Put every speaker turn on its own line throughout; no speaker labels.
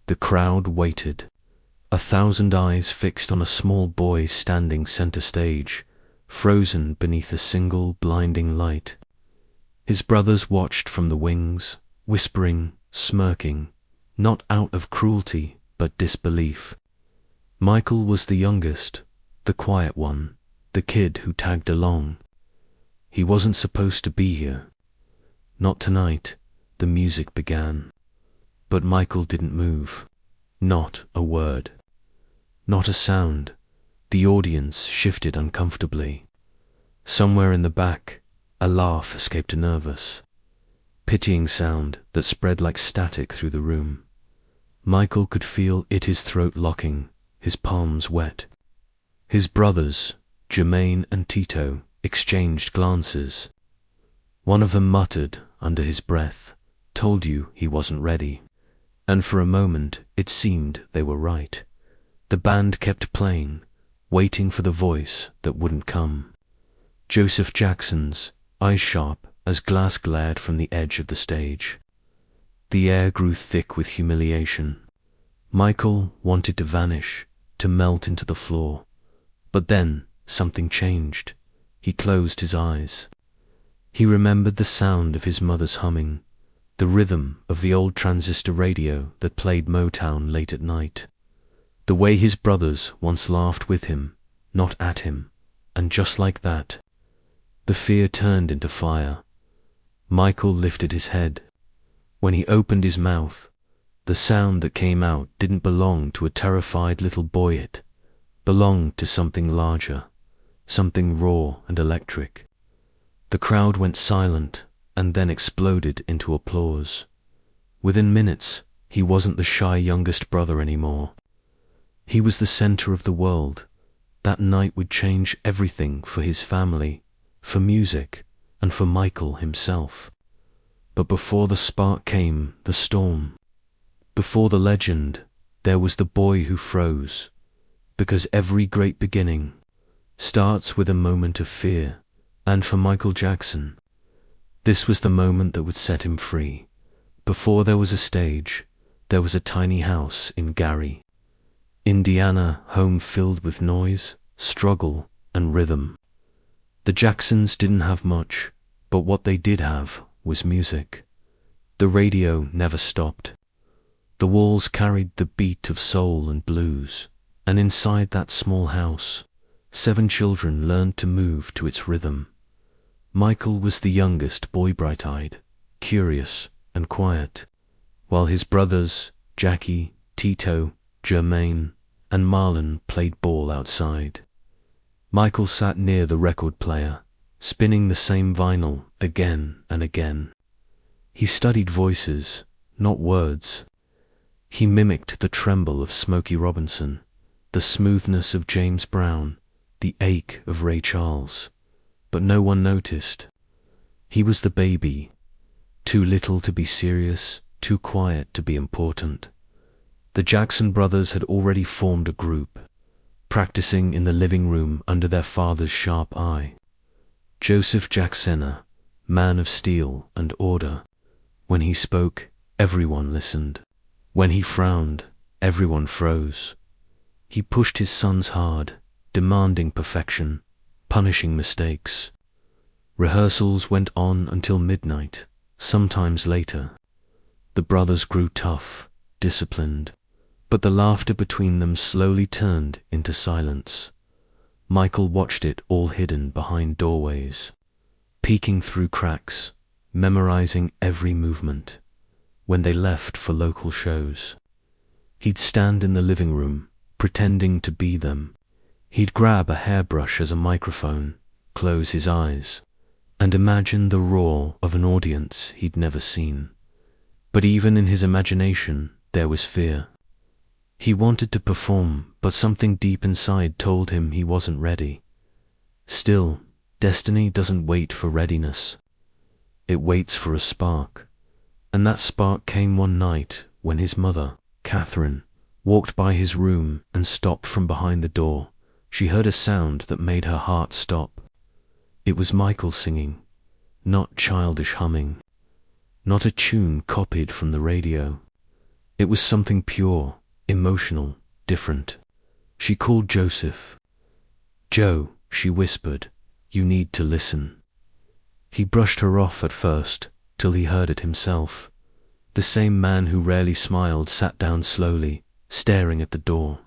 The crowd waited, 1,000 eyes fixed on a small boy standing center stage, frozen beneath a single blinding light. His brothers watched from the wings, whispering, smirking, not out of cruelty, but disbelief. Michael was the youngest, the quiet one, the kid who tagged along. He wasn't supposed to be here. Not tonight. The music began. But Michael didn't move. Not a word. Not a sound. The audience shifted uncomfortably. Somewhere in the back, a laugh escaped a nervous, pitying sound that spread like static through the room. Michael could feel his throat locking, his palms wet. His brothers, Jermaine and Tito, exchanged glances. One of them muttered under his breath, "Told you he wasn't ready." And for a moment it seemed they were right. The band kept playing, waiting for the voice that wouldn't come. Joseph Jackson's, eyes sharp as glass glared from the edge of the stage. The air grew thick with humiliation. Michael wanted to vanish, to melt into the floor. But then something changed. He closed his eyes. He remembered the sound of his mother's humming, the rhythm of the old transistor radio that played Motown late at night, the way his brothers once laughed with him, not at him, and just like that, the fear turned into fire. Michael lifted his head. When he opened his mouth, the sound that came out didn't belong to a terrified little boy. It belonged to something larger, something raw and electric. The crowd went silent and then exploded into applause. Within minutes, he wasn't the shy youngest brother anymore. He was the center of the world. That night would change everything for his family, for music, and for Michael himself. But before the spark came the storm. Before the legend, there was the boy who froze. Because every great beginning starts with a moment of fear, and for Michael Jackson, this was the moment that would set him free. Before there was a stage, there was a tiny house in Gary, Indiana, home filled with noise, struggle, and rhythm. The Jacksons didn't have much, but what they did have was music. The radio never stopped. The walls carried the beat of soul and blues, and inside that small house, 7 children learned to move to its rhythm. Michael was the youngest boy, bright-eyed, curious, and quiet, while his brothers, Jackie, Tito, Jermaine, and Marlon played ball outside. Michael sat near the record player, spinning the same vinyl again and again. He studied voices, not words. He mimicked the tremble of Smokey Robinson, the smoothness of James Brown, the ache of Ray Charles. But no one noticed. He was the baby, too little to be serious, too quiet to be important. The Jackson brothers had already formed a group, practicing in the living room under their father's sharp eye. Joseph Jackson, man of steel and order. When he spoke, everyone listened. When he frowned, everyone froze. He pushed his sons hard, demanding perfection, punishing mistakes. Rehearsals went on until midnight, sometimes later. The brothers grew tough, disciplined, but the laughter between them slowly turned into silence. Michael watched it all hidden behind doorways, peeking through cracks, memorizing every movement. When they left for local shows, he'd stand in the living room, pretending to be them. He'd grab a hairbrush as a microphone, close his eyes, and imagine the roar of an audience he'd never seen. But even in his imagination, there was fear. He wanted to perform, but something deep inside told him he wasn't ready. Still, destiny doesn't wait for readiness. It waits for a spark. And that spark came one night when his mother, Catherine, walked by his room and stopped from behind the door. She heard a sound that made her heart stop. It was Michael singing, not childish humming, not a tune copied from the radio. It was something pure, emotional, different. She called Joseph. "Joe," she whispered, "you need to listen." He brushed her off at first, till he heard it himself. The same man who rarely smiled sat down slowly, staring at the door.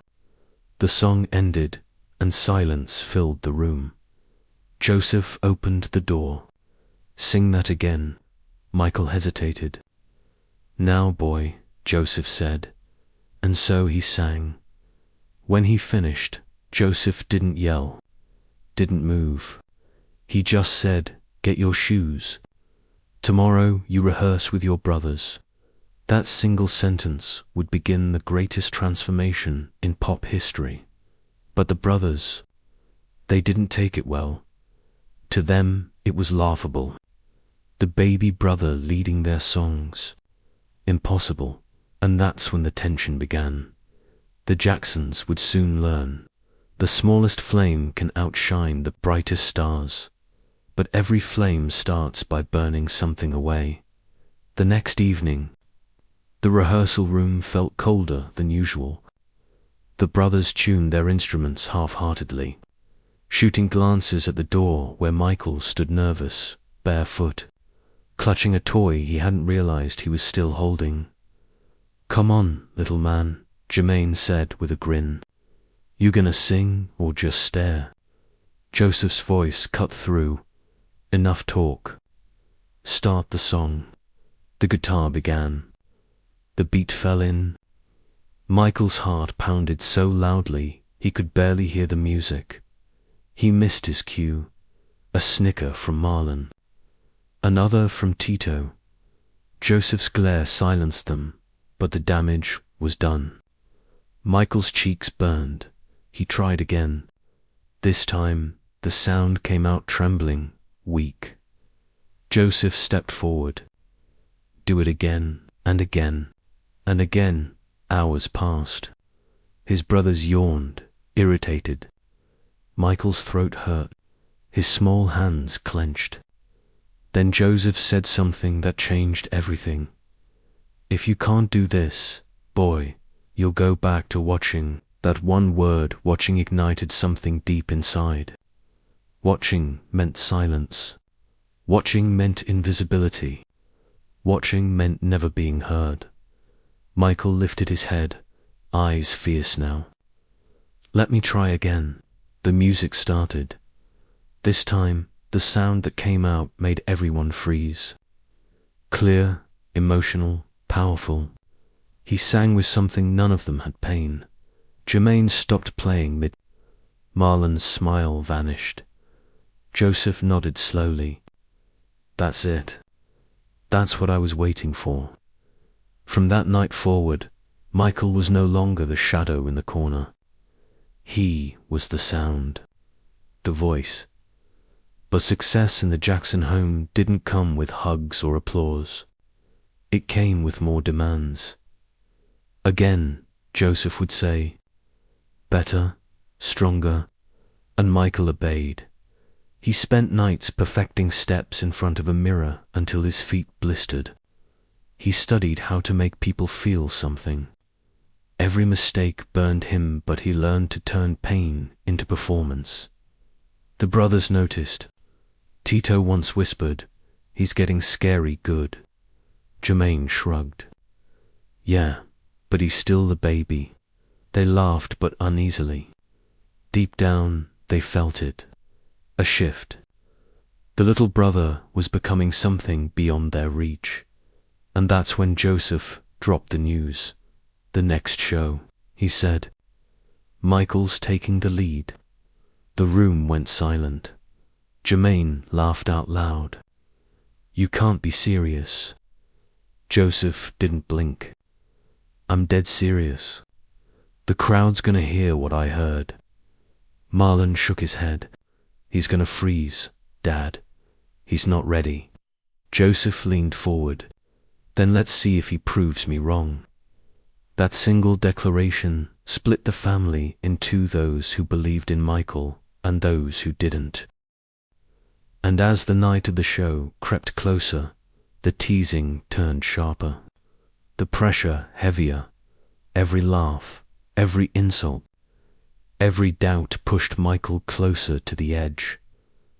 The song ended, and silence filled the room. Joseph opened the door. "Sing that again." Michael hesitated. "Now, boy," Joseph said, and so he sang. When he finished, Joseph didn't yell, didn't move. He just said, "Get your shoes. Tomorrow you rehearse with your brothers." That single sentence would begin the greatest transformation in pop history. But the brothers, they didn't take it well. To them, it was laughable. The baby brother leading their songs. Impossible. And that's when the tension began. The Jacksons would soon learn. The smallest flame can outshine the brightest stars. But every flame starts by burning something away. The next evening, the rehearsal room felt colder than usual. The brothers tuned their instruments half-heartedly, shooting glances at the door where Michael stood nervous, barefoot, clutching a toy he hadn't realized he was still holding. "Come on, little man," Jermaine said with a grin. "You gonna sing or just stare?" Joseph's voice cut through. "Enough talk. Start the song." The guitar began. The beat fell in. Michael's heart pounded so loudly he could barely hear the music. He missed his cue. A snicker from Marlon. Another from Tito. Joseph's glare silenced them, but the damage was done. Michael's cheeks burned. He tried again. This time, the sound came out trembling, weak. Joseph stepped forward. Do it again, and again, and again. Hours passed. His brothers yawned, irritated. Michael's throat hurt. His small hands clenched. Then Joseph said something that changed everything. "If you can't do this, boy, you'll go back to watching." That one word, watching, ignited something deep inside. Watching meant silence. Watching meant invisibility. Watching meant never being heard. Michael lifted his head, eyes fierce now. "Let me try again." The music started. This time, the sound that came out made everyone freeze. Clear, emotional, powerful. He sang with something none of them had pain. Jermaine stopped playing mid. Marlon's smile vanished. Joseph nodded slowly. "That's it. That's what I was waiting for." From that night forward, Michael was no longer the shadow in the corner. He was the sound, the voice. But success in the Jackson home didn't come with hugs or applause. It came with more demands. Again, Joseph would say, "Better, stronger," and Michael obeyed. He spent nights perfecting steps in front of a mirror until his feet blistered. He studied how to make people feel something. Every mistake burned him, but he learned to turn pain into performance. The brothers noticed. Tito once whispered, "He's getting scary good." Jermaine shrugged. "Yeah, but he's still the baby." They laughed, but uneasily. Deep down, they felt it. A shift. The little brother was becoming something beyond their reach. And that's when Joseph dropped the news. "The next show," he said. "Michael's taking the lead." The room went silent. Jermaine laughed out loud. "You can't be serious." Joseph didn't blink. "I'm dead serious. The crowd's gonna hear what I heard." Marlon shook his head. "He's gonna freeze, Dad. He's not ready." Joseph leaned forward. "Then let's see if he proves me wrong." That single declaration split the family into those who believed in Michael and those who didn't. And as the night of the show crept closer, the teasing turned sharper. the pressure heavier, every laugh, every insult, every doubt pushed Michael closer to the edge.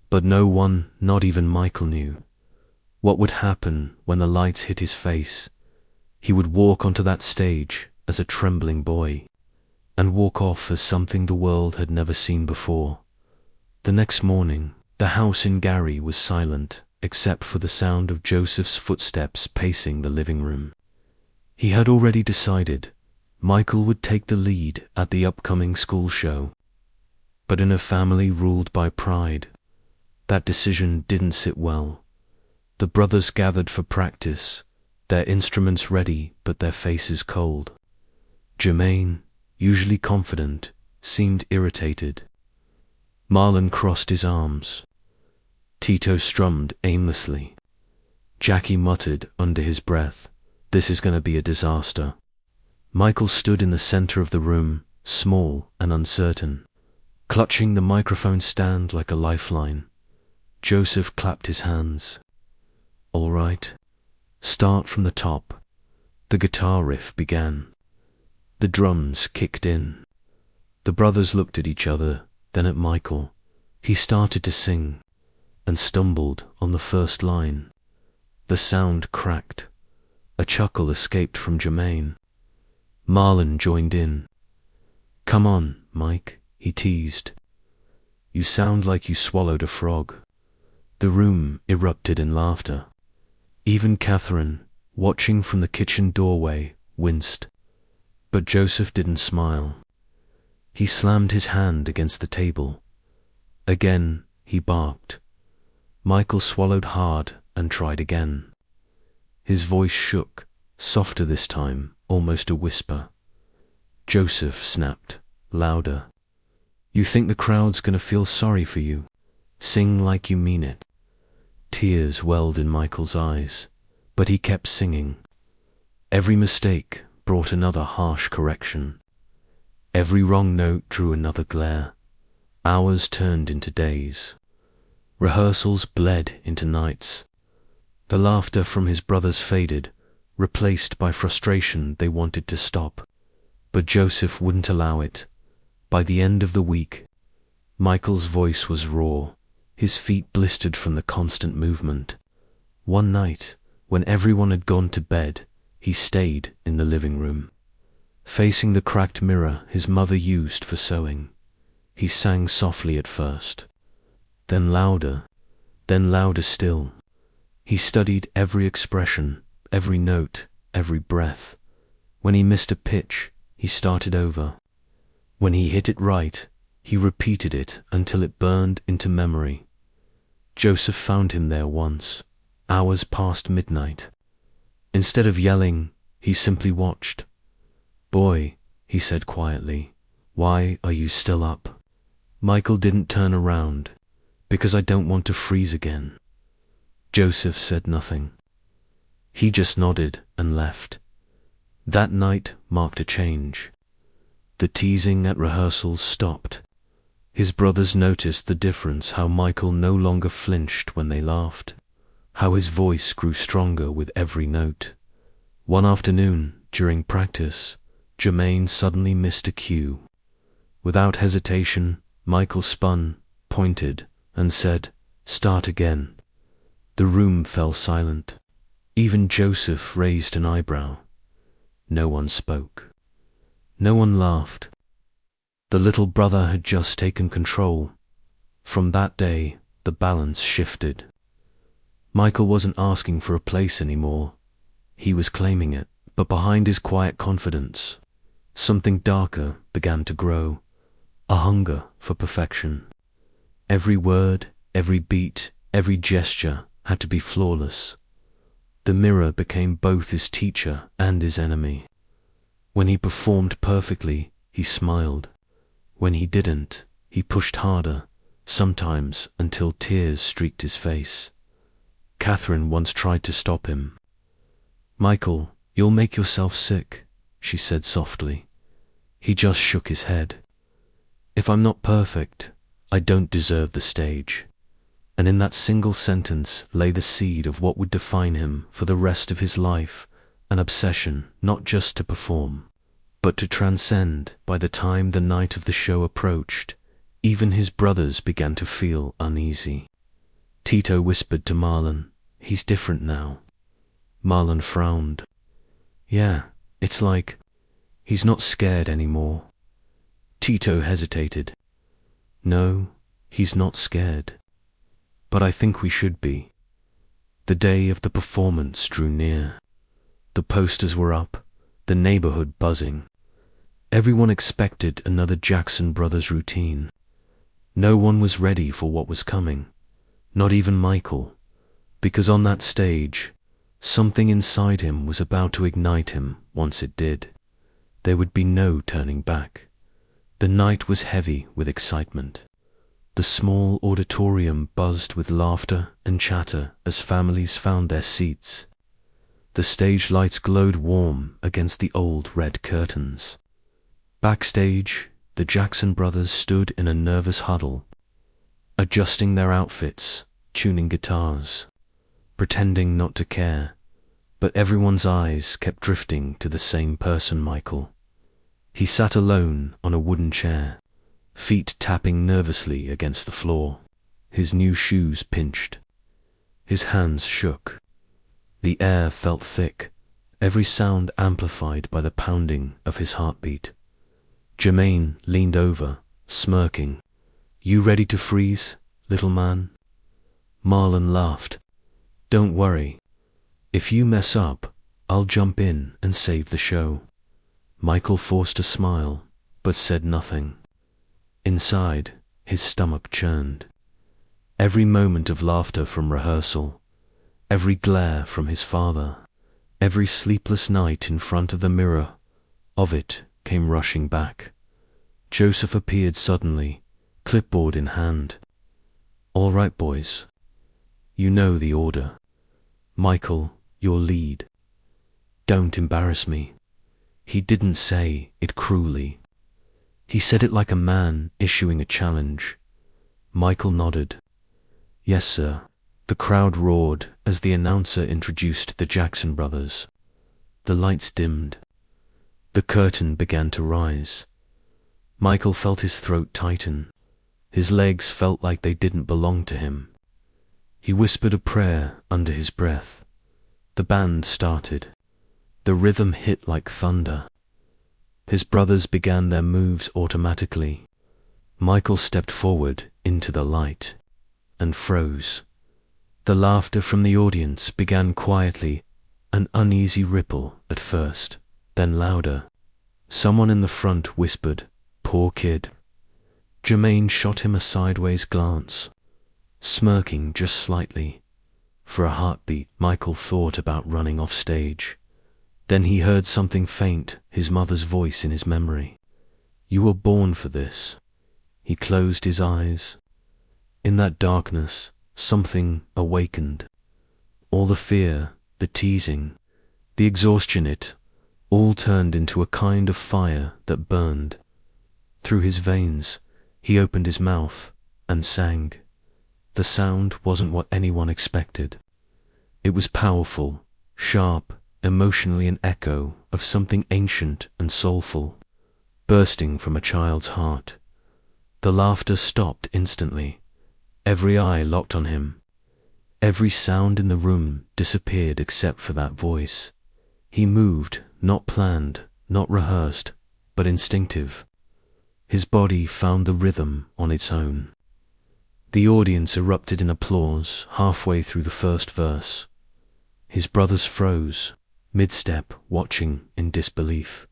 But no one, not even Michael, knew what would happen when the lights hit his face. He would walk onto that stage as a trembling boy, and walk off as something the world had never seen before. The next morning, the house in Gary was silent, except for the sound of Joseph's footsteps pacing the living room. He had already decided Michael would take the lead at the upcoming school show. But in a family ruled by pride, that decision didn't sit well. The brothers gathered for practice, their instruments ready but their faces cold. Jermaine, usually confident, seemed irritated. Marlon crossed his arms. Tito strummed aimlessly. Jackie muttered under his breath, "This is going to be a disaster." Michael stood in the center of the room, small and uncertain, clutching the microphone stand like a lifeline. Joseph clapped his hands. "All right. Start from the top." The guitar riff began. The drums kicked in. The brothers looked at each other, then at Michael. He started to sing, and stumbled on the first line. The sound cracked. A chuckle escaped from Jermaine. Marlon joined in. "Come on, Mike," he teased. "You sound like you swallowed a frog." The room erupted in laughter. Even Catherine, watching from the kitchen doorway, winced. But Joseph didn't smile. He slammed his hand against the table. Again he barked. Michael swallowed hard and tried again. His voice shook, softer this time, almost a whisper. Joseph snapped, louder. "You think the crowd's gonna feel sorry for you? Sing like you mean it." Tears welled in Michael's eyes, but he kept singing. Every mistake brought another harsh correction. Every wrong note drew another glare. Hours turned into days. Rehearsals bled into nights. The laughter from his brothers faded, replaced by frustration they wanted to stop. But Joseph wouldn't allow it. By the end of the week, Michael's voice was raw, his feet blistered from the constant movement. One night, when everyone had gone to bed, he stayed in the living room, facing the cracked mirror his mother used for sewing. He sang softly at first, then louder still. He studied every expression, every note, every breath. When he missed a pitch, he started over. When he hit it right, he repeated it until it burned into memory. Joseph found him there once, hours past midnight. Instead of yelling, he simply watched. "Boy," he said quietly, "why are you still up?" Michael didn't turn around. "Because I don't want to freeze again." Joseph said nothing. He just nodded and left. That night marked a change. The teasing at rehearsals stopped. His brothers noticed the difference, how Michael no longer flinched when they laughed, how his voice grew stronger with every note. One afternoon, during practice, Jermaine suddenly missed a cue. Without hesitation, Michael spun, pointed, and said, "Start again." The room fell silent. Even Joseph raised an eyebrow. No one spoke. No one laughed. The little brother had just taken control. From that day, the balance shifted. Michael wasn't asking for a place anymore. He was claiming it. But behind his quiet confidence, something darker began to grow, a hunger for perfection. Every word, every beat, every gesture had to be flawless. The mirror became both his teacher and his enemy. When he performed perfectly, he smiled. When he didn't, he pushed harder, sometimes until tears streaked his face. Catherine once tried to stop him. "Michael, you'll make yourself sick," she said softly. He just shook his head. "If I'm not perfect, I don't deserve the stage." And in that single sentence lay the seed of what would define him for the rest of his life, an obsession not just to perform, but to transcend. By the time the night of the show approached, even his brothers began to feel uneasy. Tito whispered to Marlon, "He's different now." Marlon frowned. "Yeah, it's like he's not scared anymore." Tito hesitated. "No, he's not scared. But I think we should be." The day of the performance drew near. The posters were up, the neighborhood buzzing. Everyone expected another Jackson Brothers routine. No one was ready for what was coming, not even Michael, because on that stage, something inside him was about to ignite him. Once it did, there would be no turning back. The night was heavy with excitement. The small auditorium buzzed with laughter and chatter as families found their seats. The stage lights glowed warm against the old red curtains. Backstage, the Jackson Brothers stood in a nervous huddle, adjusting their outfits, tuning guitars, pretending not to care, but everyone's eyes kept drifting to the same person, Michael. He sat alone on a wooden chair, feet tapping nervously against the floor. His new shoes pinched. His hands shook. The air felt thick, every sound amplified by the pounding of his heartbeat. Jermaine leaned over, smirking. "You ready to freeze, little man?" Marlon laughed. "Don't worry. If you mess up, I'll jump in and save the show." Michael forced a smile, but said nothing. Inside, his stomach churned. Every moment of laughter from rehearsal, every glare from his father, every sleepless night in front of the mirror, of it came rushing back. Joseph appeared suddenly, clipboard in hand. "All right, boys. You know the order. Michael, your lead. Don't embarrass me." He didn't say it cruelly. He said it like a man issuing a challenge. Michael nodded. "Yes, sir." The crowd roared as the announcer introduced the Jackson Brothers. The lights dimmed. The curtain began to rise. Michael felt his throat tighten. His legs felt like they didn't belong to him. He whispered a prayer under his breath. The band started. The rhythm hit like thunder. His brothers began their moves automatically. Michael stepped forward into the light and froze. The laughter from the audience began quietly, an uneasy ripple at first, then louder. Someone in the front whispered, "Poor kid." Jermaine shot him a sideways glance, smirking just slightly. For a heartbeat, Michael thought about running off stage. Then he heard something faint, his mother's voice in his memory. "You were born for this." He closed his eyes. In that darkness, something awakened. All the fear, the teasing, the exhaustion, it all turned into a kind of fire that burned. Through his veins, he opened his mouth and sang. The sound wasn't what anyone expected. It was powerful, sharp, emotionally an echo of something ancient and soulful, bursting from a child's heart. The laughter stopped instantly. Every eye locked on him. Every sound in the room disappeared except for that voice. He moved, not planned, not rehearsed, but instinctive. His body found the rhythm on its own. The audience erupted in applause halfway through the first verse. His brothers froze, mid-step, watching in disbelief.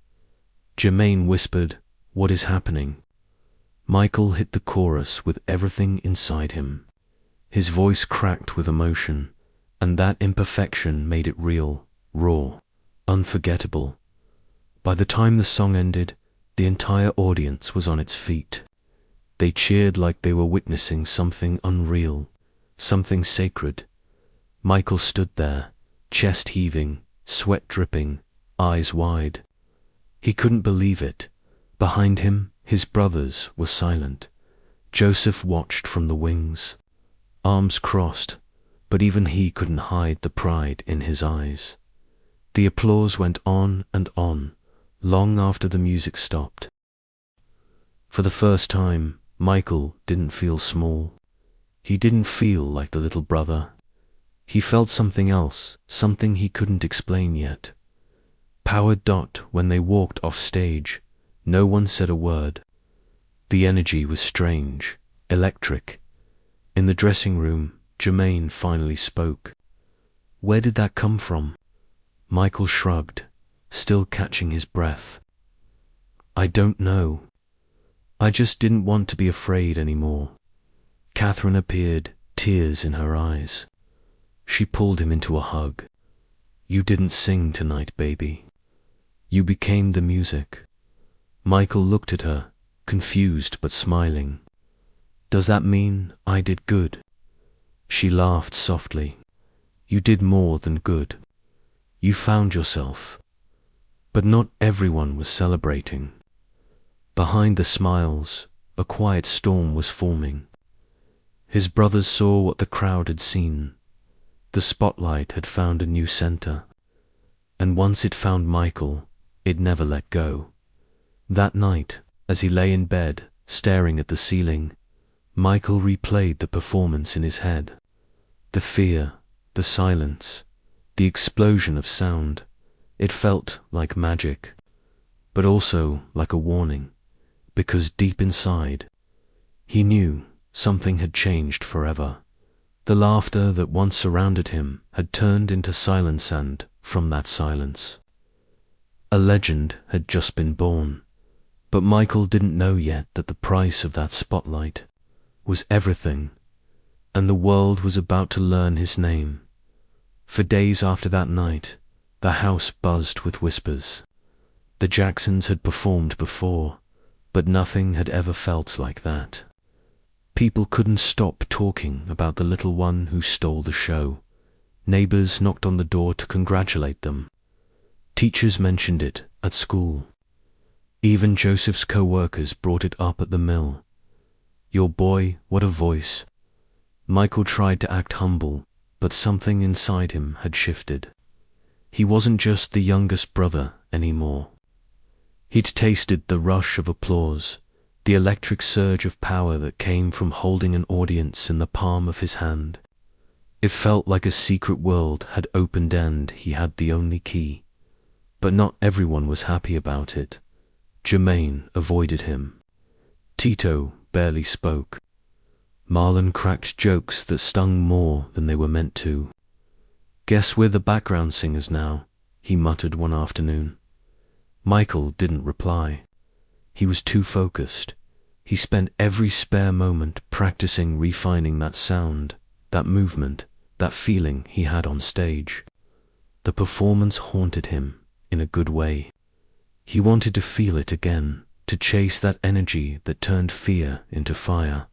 Jermaine whispered, "What is happening?" Michael hit the chorus with everything inside him. His voice cracked with emotion, and that imperfection made it real, raw, unforgettable. By the time the song ended, the entire audience was on its feet. They cheered like they were witnessing something unreal, something sacred. Michael stood there, chest heaving, sweat dripping, eyes wide. He couldn't believe it. Behind him, his brothers were silent. Joseph watched from the wings, arms crossed, but even he couldn't hide the pride in his eyes. The applause went on and on, long after the music stopped. For the first time, Michael didn't feel small. He didn't feel like the little brother. He felt something else, something he couldn't explain yet. Powered Dot, when they walked off stage, no one said a word. The energy was strange, electric. In the dressing room, Jermaine finally spoke. "Where did that come from?" Michael shrugged, still catching his breath. "I don't know. I just didn't want to be afraid anymore." Catherine appeared, tears in her eyes. She pulled him into a hug. "You didn't sing tonight, baby. You became the music." Michael looked at her, confused but smiling. "Does that mean I did good?" She laughed softly. "You did more than good. You found yourself." But not everyone was celebrating. Behind the smiles, a quiet storm was forming. His brothers saw what the crowd had seen. The spotlight had found a new center. And once it found Michael, it never let go. That night, as he lay in bed, staring at the ceiling, Michael replayed the performance in his head. The fear, the silence, the explosion of sound. It felt like magic, but also like a warning, because deep inside, he knew something had changed forever. The laughter that once surrounded him had turned into silence, and from that silence, a legend had just been born. But Michael didn't know yet that the price of that spotlight was everything, and the world was about to learn his name. For days after that night, the house buzzed with whispers. The Jacksons had performed before, but nothing had ever felt like that. People couldn't stop talking about the little one who stole the show. Neighbors knocked on the door to congratulate them. Teachers mentioned it at school. Even Joseph's co-workers brought it up at the mill. "Your boy, what a voice." Michael tried to act humble, but something inside him had shifted. He wasn't just the youngest brother anymore. He'd tasted the rush of applause, the electric surge of power that came from holding an audience in the palm of his hand. It felt like a secret world had opened and he had the only key. But not everyone was happy about it. Jermaine avoided him. Tito barely spoke. Marlon cracked jokes that stung more than they were meant to. "Guess we're the background singers now," he muttered one afternoon. Michael didn't reply. He was too focused. He spent every spare moment practicing refining that sound, that movement, that feeling he had on stage. The performance haunted him in a good way. He wanted to feel it again, to chase that energy that turned fear into fire.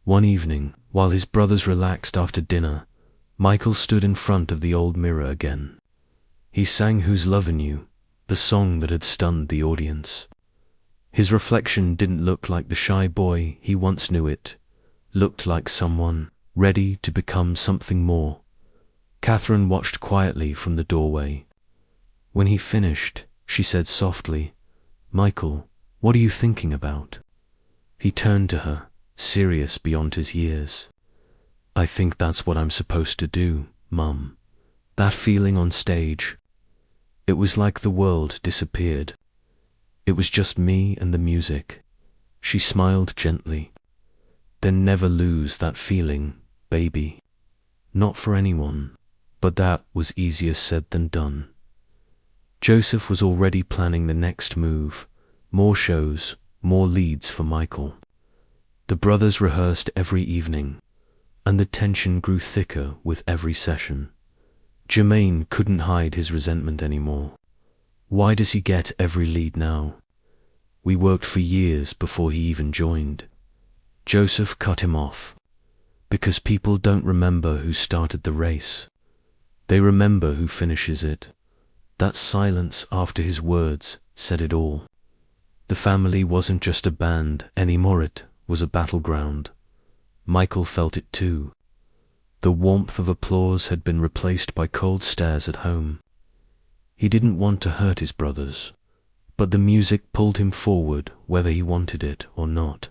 One evening, while his brothers relaxed after dinner, Michael stood in front of the old mirror again. He sang "Who's Lovin' You," the song that had stunned the audience. His reflection didn't look like the shy boy he once knew. It looked like someone ready to become something more. Catherine watched quietly from the doorway. When he finished, she said softly, "Michael, what are you thinking about?" He turned to her, serious beyond his years. "I think that's what I'm supposed to do, Mum." That feeling on stage, it was like the world disappeared. It was just me and the music. She smiled gently. "Then never lose that feeling, baby." Not for anyone, but that was easier said than done. Joseph was already planning the next move, more shows, more leads for Michael. The brothers rehearsed every evening, and the tension grew thicker with every session. Jermaine couldn't hide his resentment anymore. "Why does he get every lead now? We worked for years before he even joined." Joseph cut him off. "Because people don't remember who started the race. They remember who finishes it." That silence after his words said it all. The family wasn't just a band anymore, it was a battleground. Michael felt it too. The warmth of applause had been replaced by cold stares at home. He didn't want to hurt his brothers, but the music pulled him forward whether he wanted it or not.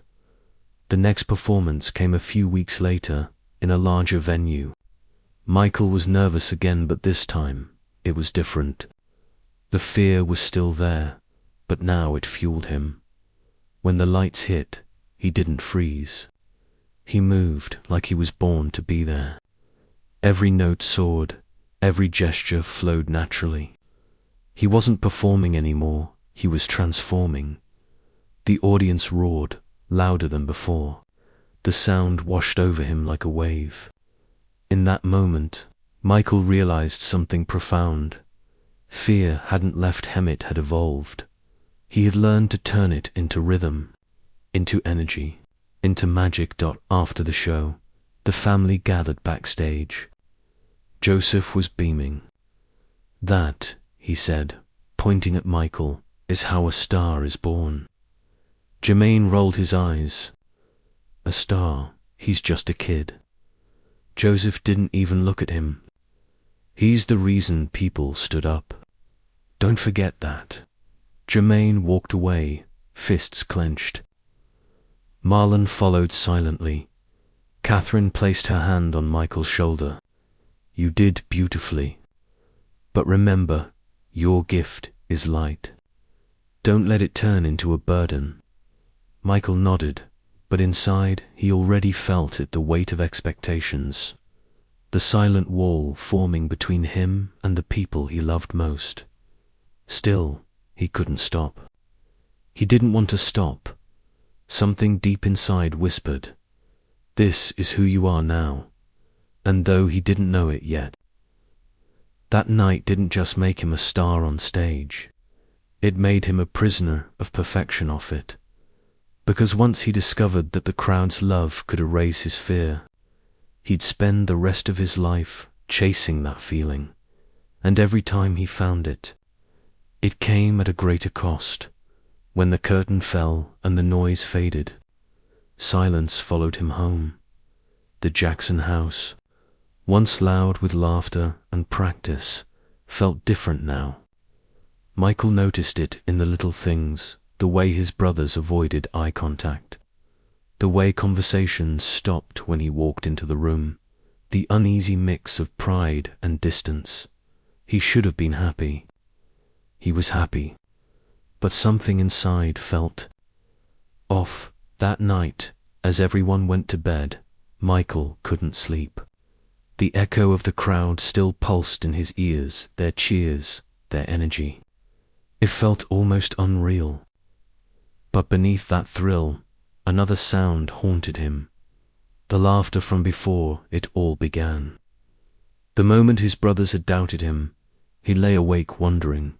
The next performance came a few weeks later in a larger venue. Michael was nervous again, but this time it was different. The fear was still there, but now it fueled him. When the lights hit, he didn't freeze. He moved like he was born to be there. Every note soared, every gesture flowed naturally. He wasn't performing anymore, he was transforming. The audience roared, louder than before. The sound washed over him like a wave. In that moment, Michael realized something profound. Fear hadn't left him, it had evolved. He had learned to turn it into rhythm, into energy, into magic. After the show, the family gathered backstage. Joseph was beaming. "That," he said, pointing at Michael, "is how a star is born." Jermaine rolled his eyes. "A star? He's just a kid." Joseph didn't even look at him. "He's the reason people stood up. Don't forget that." Jermaine walked away, fists clenched. Marlon followed silently. Catherine placed her hand on Michael's shoulder. "You did beautifully. But remember, your gift is light. Don't let it turn into a burden." Michael nodded, but inside he already felt it, the weight of expectations. The silent wall forming between him and the people he loved most. Still, he couldn't stop. He didn't want to stop. Something deep inside whispered, "This is who you are now." And though he didn't know it yet, that night didn't just make him a star on stage. It made him a prisoner of perfection off it. Because once he discovered that the crowd's love could erase his fear, he'd spend the rest of his life chasing that feeling. And every time he found it, it came at a greater cost. When the curtain fell and the noise faded, silence followed him home. The Jackson house, once loud with laughter and practice, felt different now. Michael noticed it in the little things, the way his brothers avoided eye contact, the way conversations stopped when he walked into the room, the uneasy mix of pride and distance. He should have been happy. He was happy, but something inside felt off. That night, as everyone went to bed, Michael couldn't sleep. The echo of the crowd still pulsed in his ears, their cheers, their energy. It felt almost unreal. But beneath that thrill, another sound haunted him. The laughter from before it all began. The moment his brothers had doubted him, he lay awake wondering,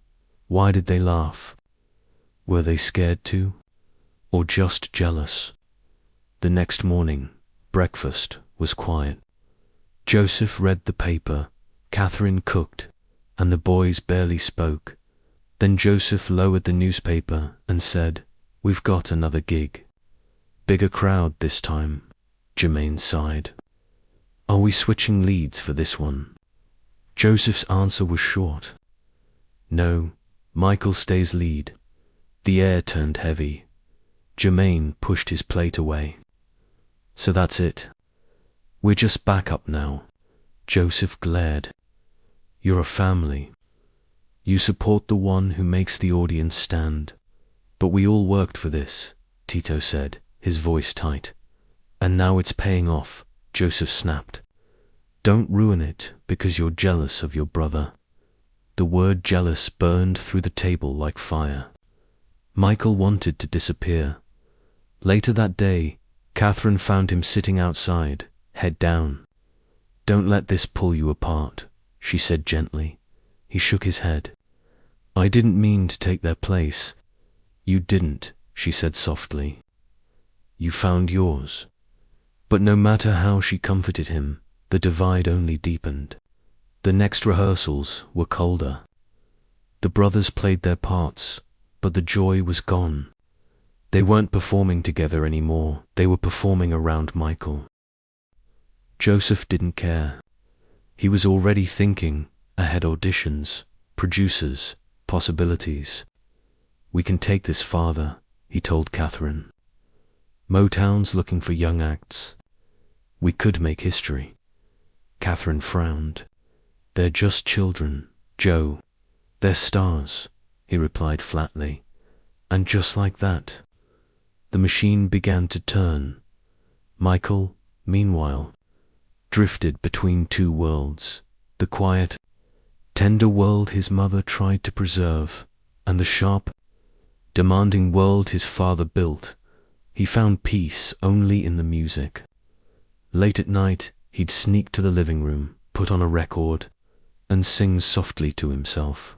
why did they laugh? Were they scared too? Or just jealous? The next morning, breakfast was quiet. Joseph read the paper, Catherine cooked, and the boys barely spoke. Then Joseph lowered the newspaper and said, "We've got another gig. Bigger crowd this time." Jermaine sighed. "Are we switching leads for this one?" Joseph's answer was short. "No, Michael stays lead." The air turned heavy. Jermaine pushed his plate away. "So that's it. We're just backup now." Joseph glared. "You're a family. You support the one who makes the audience stand. But we all worked for this," Tito said, his voice tight. "And now it's paying off," Joseph snapped. "Don't ruin it because you're jealous of your brother." The word jealous burned through the table like fire. Michael wanted to disappear. Later that day, Catherine found him sitting outside, head down. "Don't let this pull you apart," she said gently. He shook his head. "I didn't mean to take their place." "You didn't," she said softly. "You found yours." But no matter how she comforted him, the divide only deepened. The next rehearsals were colder. The brothers played their parts, but the joy was gone. They weren't performing together anymore, they were performing around Michael. Joseph didn't care. He was already thinking ahead auditions, producers, possibilities. We can take this farther, he told Catherine. Motown's looking for young acts. We could make history. Catherine frowned. They're just children, Joe. They're stars, he replied flatly. And just like that, the machine began to turn. Michael, meanwhile, drifted between two worlds, the quiet, tender world his mother tried to preserve, and the sharp, demanding world his father built. He found peace only in the music. Late at night, he'd sneak to the living room, put on a record, and sing softly to himself.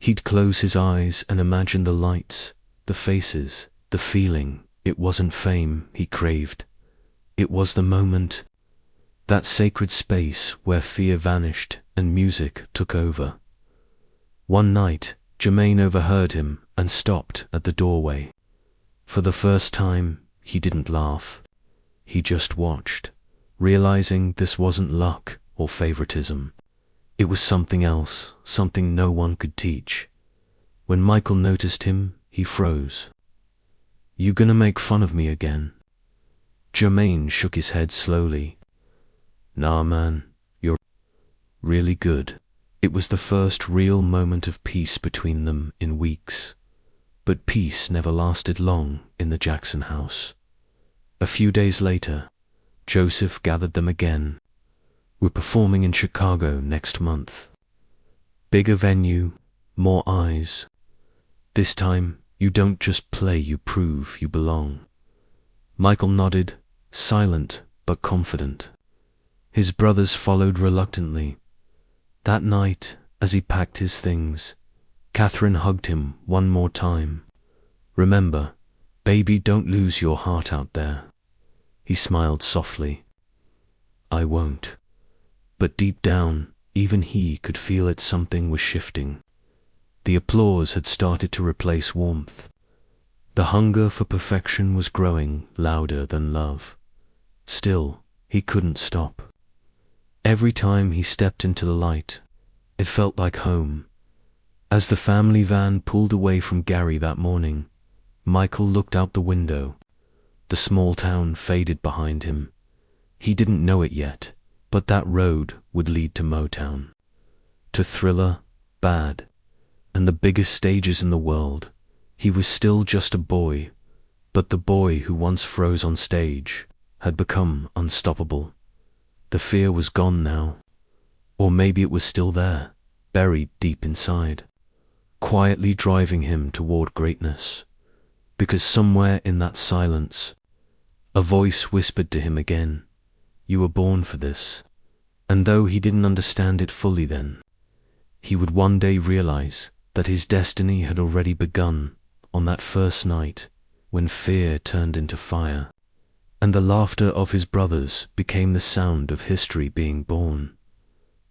He'd close his eyes and imagine the lights, the faces, the feeling. It wasn't fame he craved. It was the moment, that sacred space where fear vanished and music took over. One night, Jermaine overheard him and stopped at the doorway. For the first time, he didn't laugh. He just watched, realizing this wasn't luck or favoritism. It was something else, something no one could teach. When Michael noticed him, he froze. You gonna make fun of me again? Jermaine shook his head slowly. Nah, man, you're really good. It was the first real moment of peace between them in weeks. But peace never lasted long in the Jackson house. A few days later, Joseph gathered them again. We're performing in Chicago next month. Bigger venue, more eyes. This time, you don't just play, you prove you belong. Michael nodded, silent but confident. His brothers followed reluctantly. That night, as he packed his things, Catherine hugged him one more time. Remember, baby, don't lose your heart out there. He smiled softly. I won't. But deep down, even he could feel it, something was shifting. The applause had started to replace warmth. The hunger for perfection was growing louder than love. Still, he couldn't stop. Every time he stepped into the light, it felt like home. As the family van pulled away from Gary that morning, Michael looked out the window. The small town faded behind him. He didn't know it yet, but that road would lead to Motown, to Thriller, Bad, and the biggest stages in the world. He was still just a boy, but the boy who once froze on stage had become unstoppable. The fear was gone now, or maybe it was still there, buried deep inside, quietly driving him toward greatness. Because somewhere in that silence, a voice whispered to him again, you were born for this. And though he didn't understand it fully then, he would one day realize that his destiny had already begun on that first night when fear turned into fire, and the laughter of his brothers became the sound of history being born.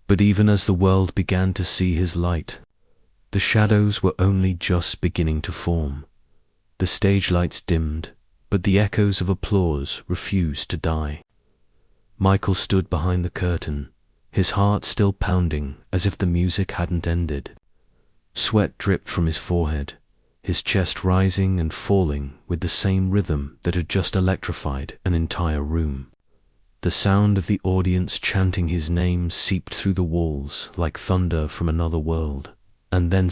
But even as the world began to see his light, the shadows were only just beginning to form. The stage lights dimmed, but the echoes of applause refused to die. Michael stood behind the curtain, his heart still pounding as if the music hadn't ended. Sweat dripped from his forehead, his chest rising and falling with the same rhythm that had just electrified an entire room. The sound of the audience chanting his name seeped through the walls like thunder from another world, and then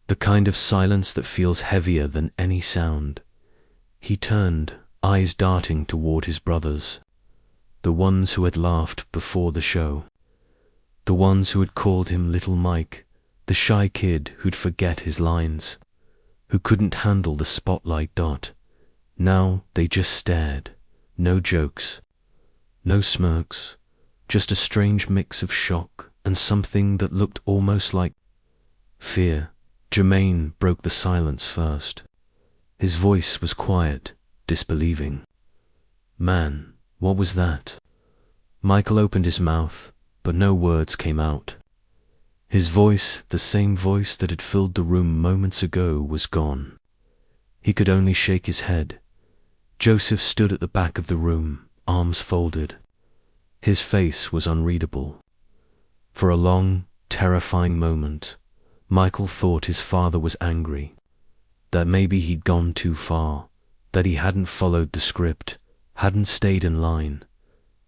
the kind of silence that feels heavier than any sound. He turned, eyes darting toward his brothers, the ones who had laughed before the show, the ones who had called him Little Mike, the shy kid who'd forget his lines, who couldn't handle the spotlight dot. Now they just stared, no jokes, no smirks, just a strange mix of shock and something that looked almost like fear. Jermaine broke the silence first. His voice was quiet, disbelieving. Man, what was that? Michael opened his mouth, but no words came out. His voice, the same voice that had filled the room moments ago, was gone. He could only shake his head. Joseph stood at the back of the room, arms folded. His face was unreadable. For a long, terrifying moment. Michael thought his father was angry, that maybe he'd gone too far, that he hadn't followed the script, hadn't stayed in line.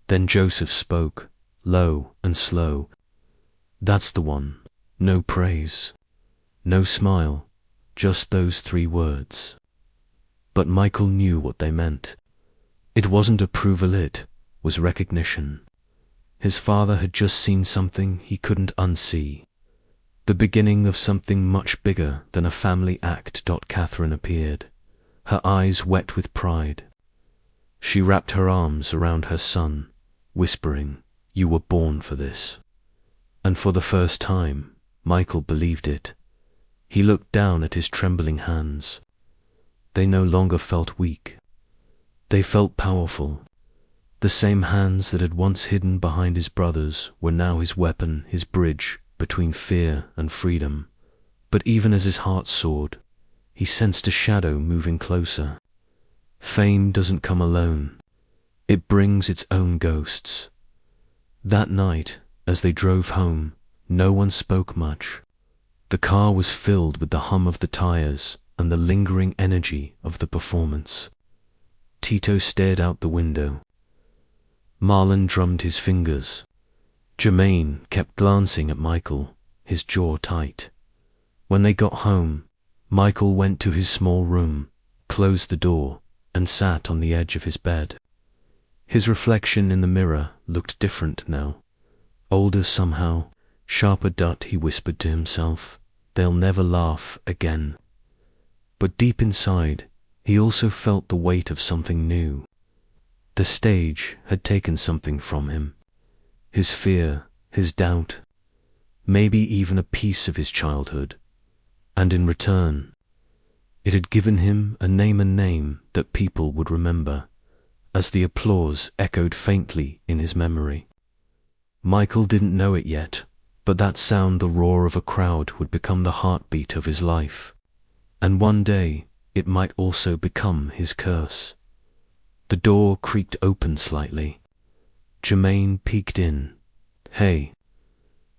Then Joseph spoke, low and slow. "That's the one. No praise. No smile. Just those 3 words." But Michael knew what they meant. It wasn't approval, it was recognition. His father had just seen something he couldn't unsee. The beginning of something much bigger than a family act. Catherine appeared, her eyes wet with pride. She wrapped her arms around her son, whispering, "You were born for this." And for the first time, Michael believed it. He looked down at his trembling hands. They no longer felt weak. They felt powerful. The same hands that had once hidden behind his brothers were now his weapon, his bridge between fear and freedom. But even as his heart soared, he sensed a shadow moving closer. Fame doesn't come alone. It brings its own ghosts. That night, as they drove home, no one spoke much. The car was filled with the hum of the tires and the lingering energy of the performance. Tito stared out the window. Marlon drummed his fingers. Jermaine kept glancing at Michael, his jaw tight. When they got home, Michael went to his small room, closed the door, and sat on the edge of his bed. His reflection in the mirror looked different now. Older somehow, sharper. He whispered to himself, "They'll never laugh again." But deep inside, he also felt the weight of something new. The stage had taken something from him. His fear, his doubt, maybe even a piece of his childhood. And in return, it had given him a name that people would remember, as the applause echoed faintly in his memory. Michael didn't know it yet, but that sound, the roar of a crowd, would become the heartbeat of his life. And one day, it might also become his curse. The door creaked open slightly. Jermaine peeked in. "Hey,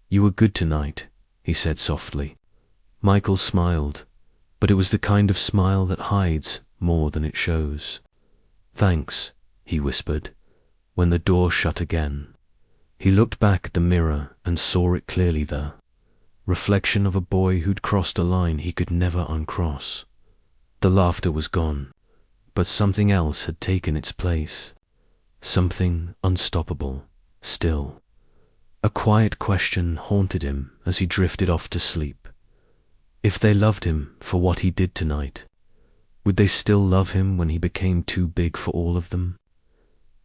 you were good tonight," he said softly. Michael smiled, but it was the kind of smile that hides more than it shows. "Thanks," he whispered, when the door shut again. He looked back at the mirror and saw it clearly there. Reflection of a boy who'd crossed a line he could never uncross. The laughter was gone, but something else had taken its place. Something unstoppable, still. A quiet question haunted him as he drifted off to sleep. If they loved him for what he did tonight, would they still love him when he became too big for all of them?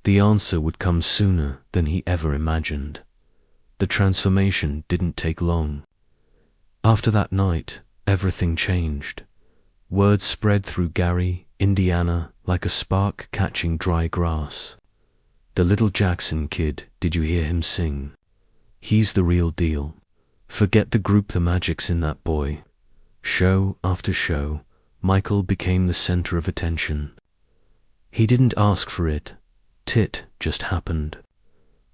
The answer would come sooner than he ever imagined. The transformation didn't take long. After that night, everything changed. Word spread through Gary, Indiana, like a spark catching dry grass. "The little Jackson kid, did you hear him sing? He's the real deal. Forget the group, the magic's in that boy." Show after show, Michael became the center of attention. He didn't ask for it. It just happened.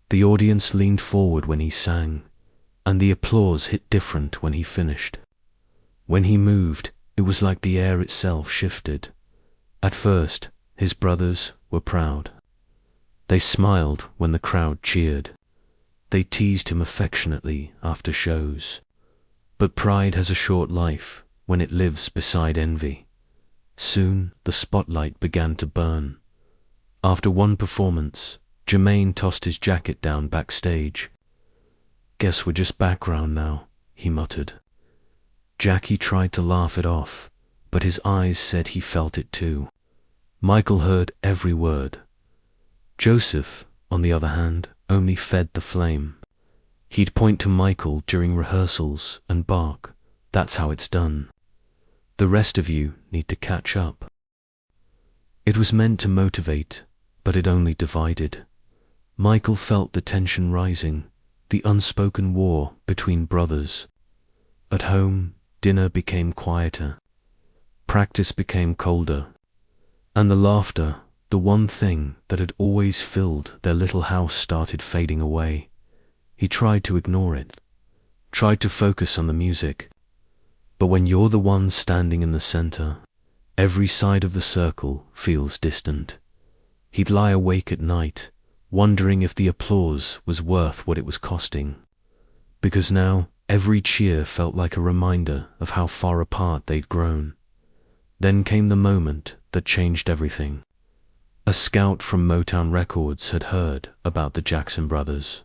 The audience leaned forward when he sang, and the applause hit different when he finished. When he moved, it was like the air itself shifted. At first, his brothers were proud. They smiled when the crowd cheered. They teased him affectionately after shows. But pride has a short life when it lives beside envy. Soon the spotlight began to burn. After one performance, Jermaine tossed his jacket down backstage. "Guess we're just background now," he muttered. Jackie tried to laugh it off, but his eyes said he felt it too. Michael heard every word. Joseph, on the other hand, only fed the flame. He'd point to Michael during rehearsals and bark, "That's how it's done. The rest of you need to catch up." It was meant to motivate, but it only divided. Michael felt the tension rising, the unspoken war between brothers. At home, dinner became quieter. Practice became colder. And the laughter, the one thing that had always filled their little house, started fading away. He tried to ignore it. tried to focus on the music. But when you're the one standing in the center, every side of the circle feels distant. He'd lie awake at night, wondering if the applause was worth what it was costing. Because now, every cheer felt like a reminder of how far apart they'd grown. Then came the moment that changed everything. A scout from Motown Records had heard about the Jackson brothers.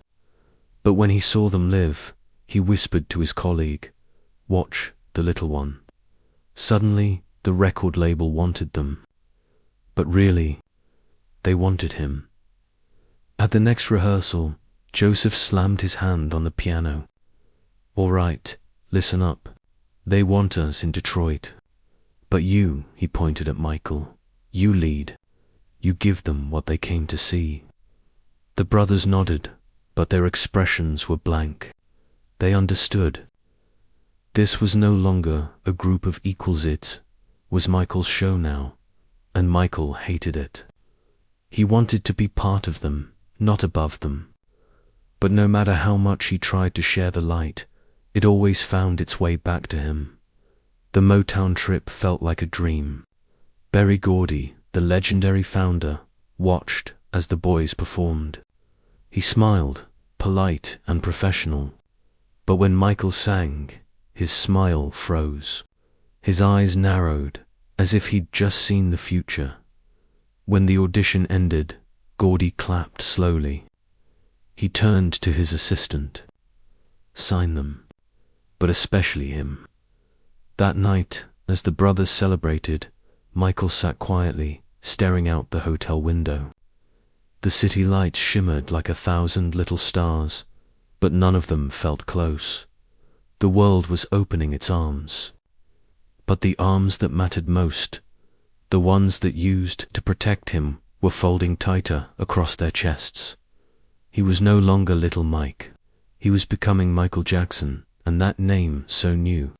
But when he saw them live, he whispered to his colleague, "Watch the little one." Suddenly, the record label wanted them. But really, they wanted him. At the next rehearsal, Joseph slammed his hand on the piano. "All right, listen up. They want us in Detroit. But you," he pointed at Michael, "you lead. You give them what they came to see." The brothers nodded, but their expressions were blank. They understood. This was no longer a group of equals, it was Michael's show now, and Michael hated it. He wanted to be part of them, not above them. But no matter how much he tried to share the light, it always found its way back to him. The Motown trip felt like a dream. Berry Gordy, the legendary founder, watched as the boys performed. He smiled, polite and professional. But when Michael sang, his smile froze. His eyes narrowed, as if he'd just seen the future. When the audition ended, Gordy clapped slowly. He turned to his assistant. "Sign them, but especially him." That night, as the brothers celebrated, Michael sat quietly, staring out the hotel window. The city lights shimmered like 1,000 little stars, but none of them felt close. The world was opening its arms. But the arms that mattered most, the ones that used to protect him, were folding tighter across their chests. He was no longer Little Mike. He was becoming Michael Jackson, and that name so new,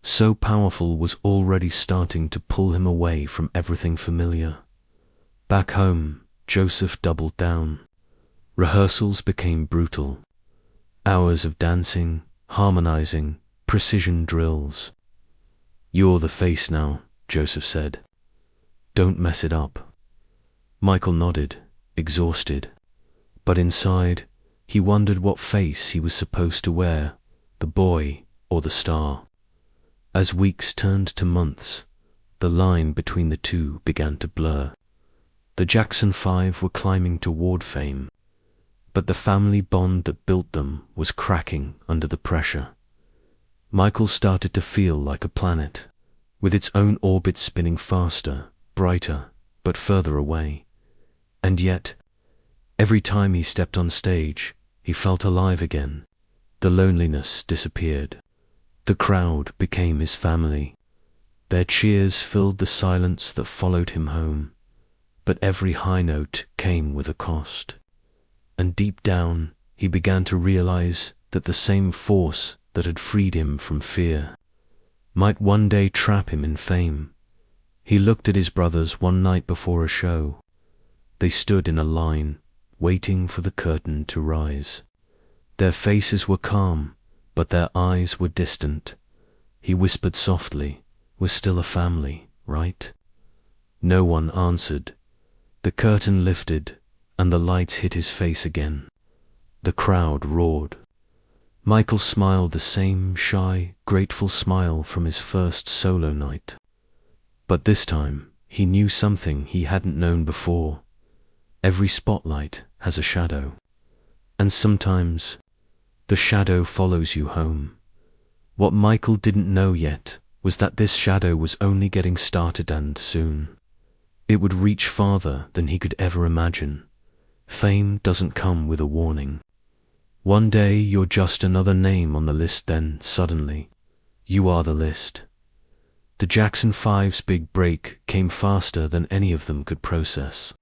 so powerful, was already starting to pull him away from everything familiar. Back home, Joseph doubled down. Rehearsals became brutal. Hours of dancing, harmonizing, precision drills. "You're the face now," Joseph said. "Don't mess it up." Michael nodded, exhausted. But inside, he wondered what face he was supposed to wear, the boy or the star. As weeks turned to months, the line between the two began to blur. The Jackson 5 were climbing toward fame, but the family bond that built them was cracking under the pressure. Michael started to feel like a planet, with its own orbit spinning faster, brighter, but further away. And yet, every time he stepped on stage, he felt alive again. The loneliness disappeared. The crowd became his family. Their cheers filled the silence that followed him home. But every high note came with a cost. And deep down, he began to realize that the same force that had freed him from fear might one day trap him in fame. He looked at his brothers one night before a show. They stood in a line, waiting for the curtain to rise. Their faces were calm, but their eyes were distant. He whispered softly, "We're still a family, right?" No one answered. The curtain lifted, and the lights hit his face again. The crowd roared. Michael smiled the same shy, grateful smile from his first solo night. But this time, he knew something he hadn't known before. Every spotlight has a shadow. And sometimes, the shadow follows you home. What Michael didn't know yet was that this shadow was only getting started, and soon it would reach farther than he could ever imagine. Fame doesn't come with a warning. One day you're just another name on the list, then suddenly, you are the list. The Jackson 5's big break came faster than any of them could process.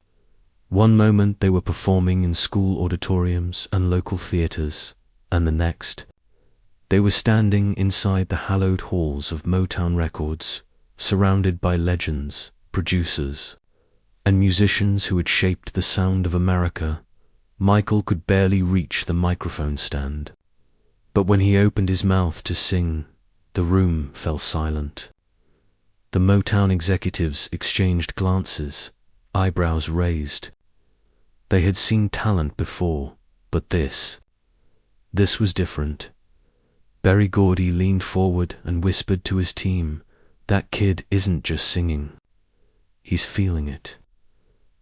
One moment they were performing in school auditoriums and local theaters, and the next, they were standing inside the hallowed halls of Motown Records, surrounded by legends, producers, and musicians who had shaped the sound of America. Michael could barely reach the microphone stand. But when he opened his mouth to sing, the room fell silent. The Motown executives exchanged glances, eyebrows raised. They had seen talent before, but this was different. Berry Gordy leaned forward and whispered to his team, "That kid isn't just singing. He's feeling it."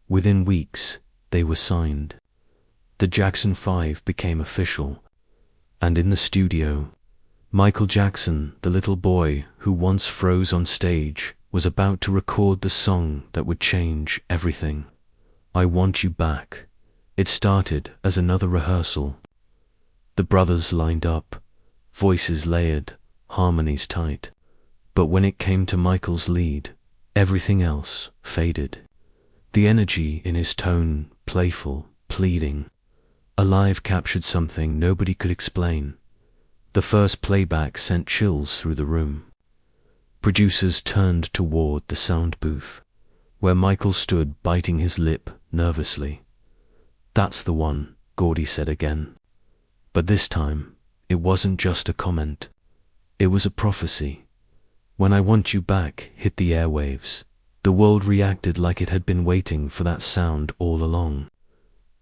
Within weeks, they were signed. The Jackson 5 became official. And in the studio, Michael Jackson, the little boy who once froze on stage, was about to record the song that would change everything. I Want You Back. It started as another rehearsal. The brothers lined up, voices layered, harmonies tight. But when it came to Michael's lead, everything else faded. The energy in his tone, playful, pleading, alive, captured something nobody could explain. The first playback sent chills through the room. Producers turned toward the sound booth, where Michael stood biting his lip nervously. "That's the one," Gordy said again. But this time, it wasn't just a comment. It was a prophecy. When I Want You Back hit the airwaves, the world reacted like it had been waiting for that sound all along.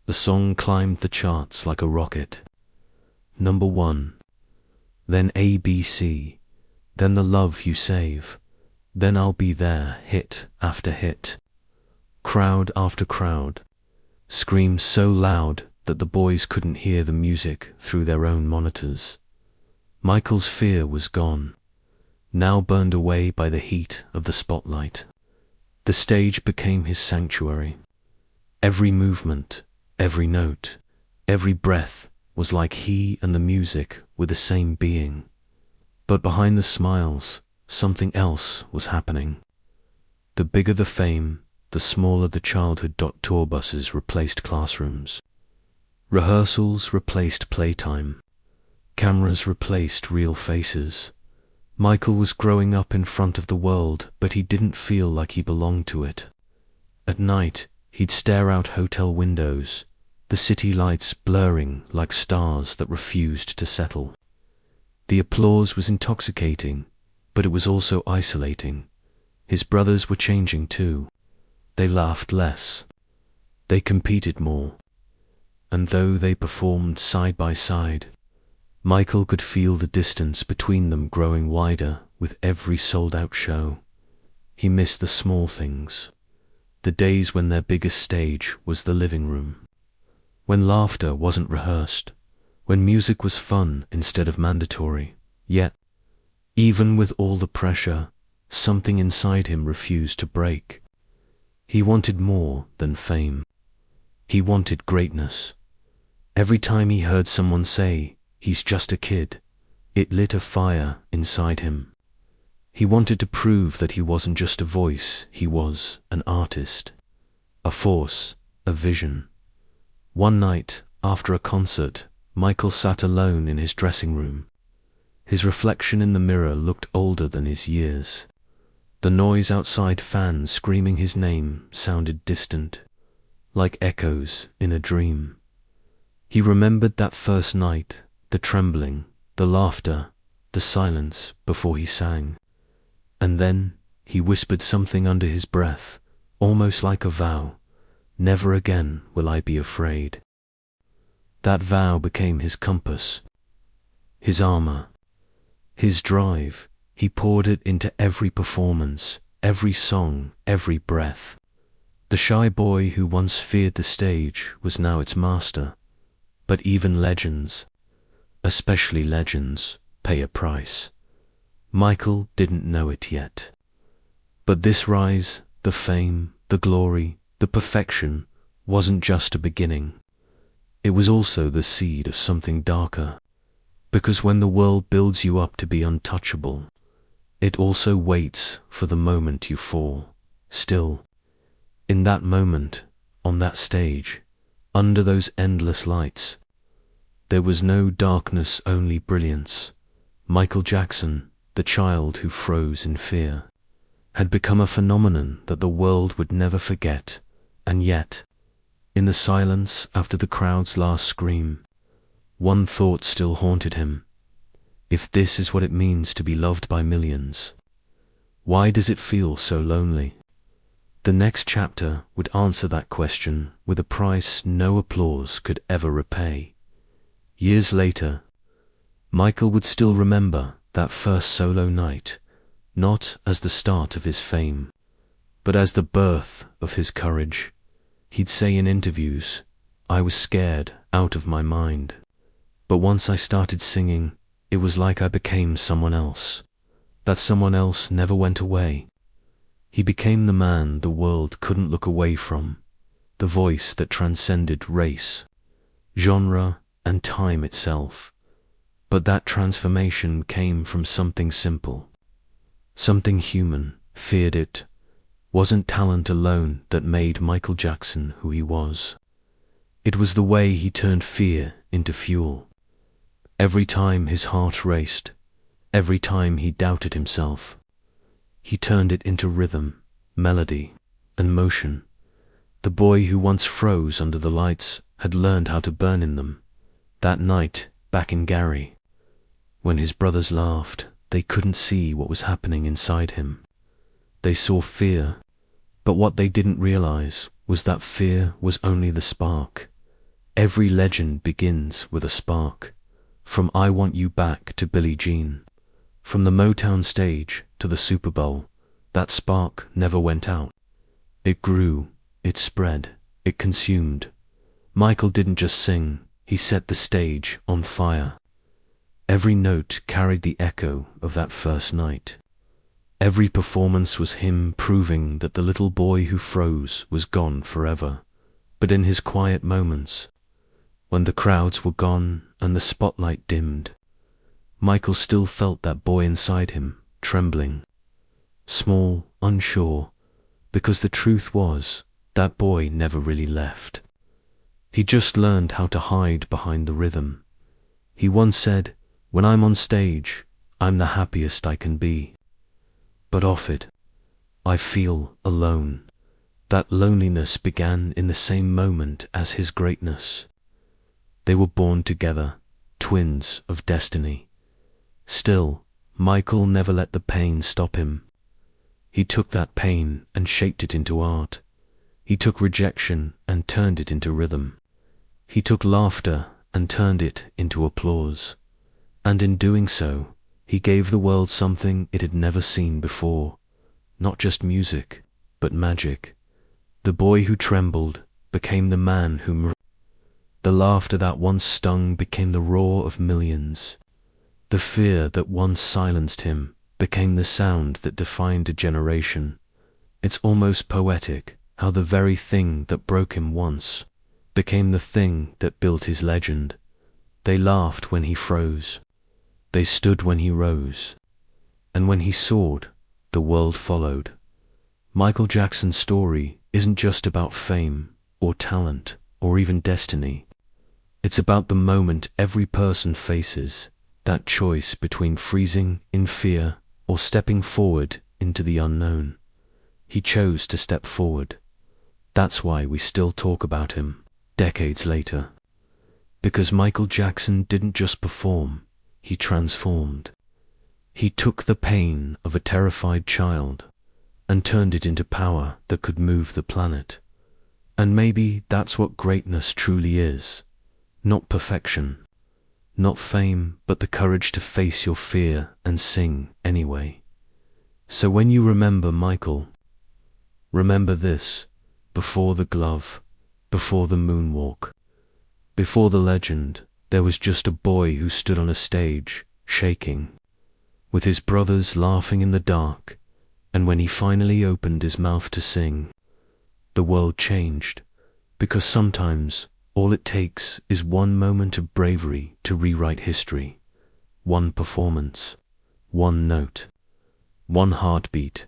The song climbed the charts like a rocket. Number 1, then ABC, then The Love You Save, then I'll Be There, hit after hit. Crowd after crowd, screamed so loud that the boys couldn't hear the music through their own monitors. Michael's fear was gone, now burned away by the heat of the spotlight. The stage became his sanctuary. Every movement, every note, every breath was like he and the music were the same being. But behind the smiles, something else was happening. The bigger the fame, the smaller the childhood. Tour buses replaced classrooms. Rehearsals replaced playtime. Cameras replaced real faces. Michael was growing up in front of the world, but he didn't feel like he belonged to it. At night, he'd stare out hotel windows, the city lights blurring like stars that refused to settle. The applause was intoxicating, but it was also isolating. His brothers were changing too. They laughed less. They competed more. And though they performed side by side, Michael could feel the distance between them growing wider with every sold-out show. He missed the small things, the days when their biggest stage was the living room, when laughter wasn't rehearsed, when music was fun instead of mandatory. Yet, even with all the pressure, something inside him refused to break. He wanted more than fame. He wanted greatness. Every time he heard someone say, "He's just a kid," it lit a fire inside him. He wanted to prove that he wasn't just a voice, he was an artist, a force, a vision. One night, after a concert, Michael sat alone in his dressing room. His reflection in the mirror looked older than his years. The noise outside, fans screaming his name, sounded distant, like echoes in a dream. He remembered that first night, the trembling, the laughter, the silence before he sang. And then he whispered something under his breath, almost like a vow. "Never again will I be afraid." That vow became his compass, his armor, his drive. He poured it into every performance, every song, every breath. The shy boy who once feared the stage was now its master. But even legends, especially legends, pay a price. Michael didn't know it yet. But this rise, the fame, the glory, the perfection, wasn't just a beginning. It was also the seed of something darker. Because when the world builds you up to be untouchable, it also waits for the moment you fall. Still, in that moment, on that stage, under those endless lights, there was no darkness, only brilliance. Michael Jackson, the child who froze in fear, had become a phenomenon that the world would never forget. And yet, in the silence after the crowd's last scream, one thought still haunted him. If this is what it means to be loved by millions, why does it feel so lonely? The next chapter would answer that question with a price no applause could ever repay. Years later, Michael would still remember that first solo night, not as the start of his fame, but as the birth of his courage. He'd say in interviews, "I was scared out of my mind. But once I started singing, it was like I became someone else. That someone else never went away." He became the man the world couldn't look away from, the voice that transcended race, genre, and time itself. But that transformation came from something simple, something human. Feared it wasn't talent alone that made Michael Jackson who he was. It was the way he turned fear into fuel. Every time his heart raced, every time he doubted himself, he turned it into rhythm, melody, and motion. The boy who once froze under the lights had learned how to burn in them. That night, back in Gary, when his brothers laughed, they couldn't see what was happening inside him. They saw fear, but what they didn't realize was that fear was only the spark. Every legend begins with a spark. From I Want You Back to Billie Jean, from the Motown stage to the Super Bowl, that spark never went out. It grew, it spread, it consumed. Michael didn't just sing, he set the stage on fire. Every note carried the echo of that first night. Every performance was him proving that the little boy who froze was gone forever. But in his quiet moments, when the crowds were gone and the spotlight dimmed, Michael still felt that boy inside him, trembling, small, unsure, because the truth was, that boy never really left. He just learned how to hide behind the rhythm. He once said, "When I'm on stage, I'm the happiest I can be. But off it, I feel alone." That loneliness began in the same moment as his greatness. They were born together, twins of destiny. Still, Michael never let the pain stop him. He took that pain and shaped it into art. He took rejection and turned it into rhythm. He took laughter and turned it into applause. And in doing so, he gave the world something it had never seen before. Not just music, but magic. The boy who trembled became the man whom the laughter that once stung became the roar of millions. The fear that once silenced him became the sound that defined a generation. It's almost poetic how the very thing that broke him once became the thing that built his legend. They laughed when he froze. They stood when he rose. And when he soared, the world followed. Michael Jackson's story isn't just about fame or talent or even destiny. It's about the moment every person faces, that choice between freezing in fear or stepping forward into the unknown. He chose to step forward. That's why we still talk about him, decades later. Because Michael Jackson didn't just perform, he transformed. He took the pain of a terrified child and turned it into power that could move the planet. And maybe that's what greatness truly is. Not perfection, not fame, but the courage to face your fear and sing anyway. So when you remember Michael, remember this: before the glove, before the moonwalk, before the legend, there was just a boy who stood on a stage, shaking, with his brothers laughing in the dark, and when he finally opened his mouth to sing, the world changed, because sometimes all it takes is one moment of bravery to rewrite history. One performance, one note, one heartbeat,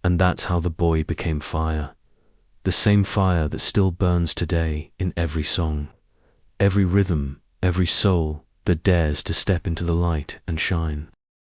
and that's how the boy became fire. The same fire that still burns today in every song, every rhythm, every soul that dares to step into the light and shine.